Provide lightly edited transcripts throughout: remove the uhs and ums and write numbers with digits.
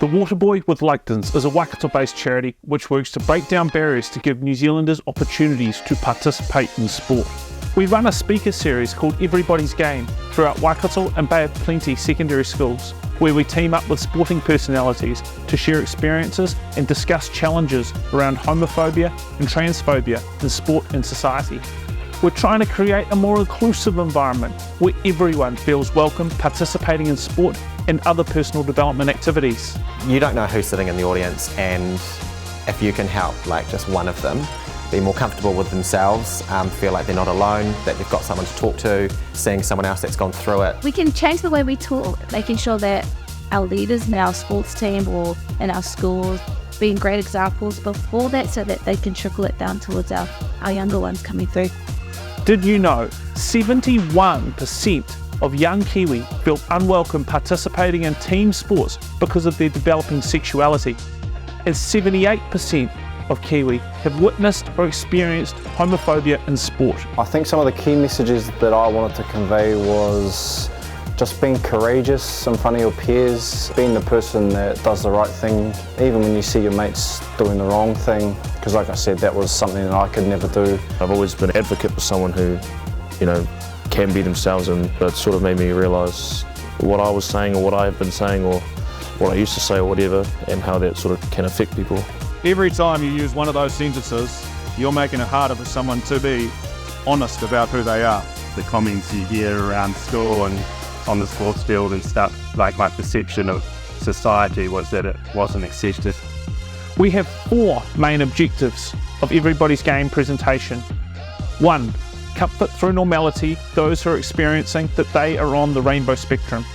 The Waterboy with Legtons is a Waikato-based charity which works to break down barriers to give New Zealanders opportunities to participate in sport. We run a speaker series called Everybody's Game throughout Waikato and Bay of Plenty secondary schools, where we team up with sporting personalities to share experiences and discuss challenges around homophobia and transphobia in sport and society. We're trying to create a more inclusive environment where everyone feels welcome participating in sport and other personal development activities. You don't know who's sitting in the audience, and if you can help just one of them be more comfortable with themselves, feel like they're not alone, that they've got someone to talk to, seeing someone else that's gone through it. We can change the way we talk, making sure that our leaders in our sports team or in our schools being great examples before that, so that they can trickle it down towards our younger ones coming through. Did you know 71% of young Kiwi feel unwelcome participating in team sports because of their developing sexuality? And 78% of Kiwi have witnessed or experienced homophobia in sport. I think some of the key messages that I wanted to convey was just being courageous in front of your peers, being the person that does the right thing, even when you see your mates doing the wrong thing, because like I said, that was something that I could never do. I've always been an advocate for someone who, can be themselves, and it sort of made me realise what I was saying or what I have been saying or what I used to say or whatever, and how that sort of can affect people. Every time you use one of those sentences, you're making it harder for someone to be honest about who they are. The comments you hear around school and on the sports field and stuff, like my perception of society was that it wasn't accepted. We have 4 main objectives of Everybody's Game presentation. 1. Comfort through normality those who are experiencing that they are on the rainbow spectrum.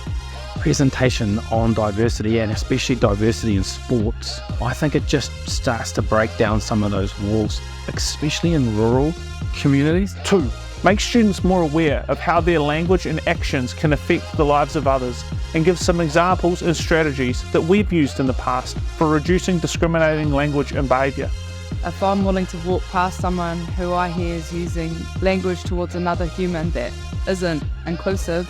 Presentation on diversity, and especially diversity in sports. I think it just starts to break down some of those walls, especially in rural communities. 2. Make students more aware of how their language and actions can affect the lives of others, and give some examples and strategies that we've used in the past for reducing discriminating language and behaviour. If I'm willing to walk past someone who I hear is using language towards another human that isn't inclusive,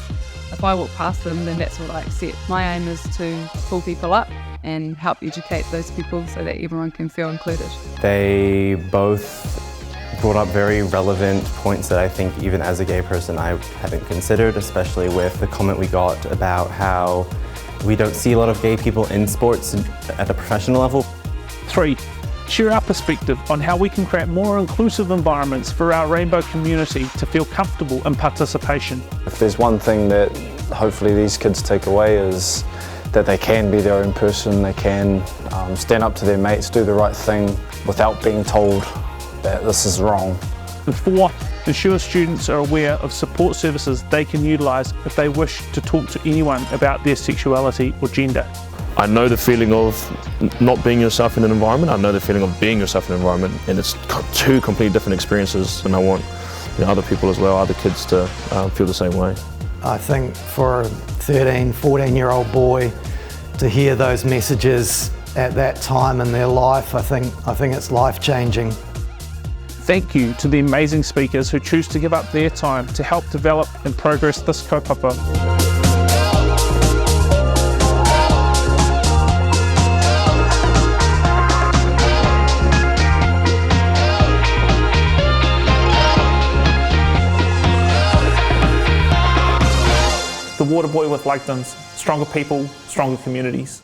if I walk past them, then that's what I accept. My aim is to pull people up and help educate those people so that everyone can feel included. They both brought up very relevant points that I think even as a gay person I hadn't considered, especially with the comment we got about how we don't see a lot of gay people in sports at the professional level. 3. Share our perspective on how we can create more inclusive environments for our rainbow community to feel comfortable in participation. If there's one thing that hopefully these kids take away is that they can be their own person, they can stand up to their mates, do the right thing without being told that this is wrong. And 4. Ensure students are aware of support services they can utilise if they wish to talk to anyone about their sexuality or gender. I know the feeling of not being yourself in an environment, I know the feeling of being yourself in an environment, and it's 2 completely different experiences, and I want other people as well, other kids to feel the same way. I think for a 13, 14-year-old boy to hear those messages at that time in their life, I think it's life-changing. Thank you to the amazing speakers who choose to give up their time to help develop and progress this kaupapa. The Waterboy with Legtons, stronger people, stronger communities.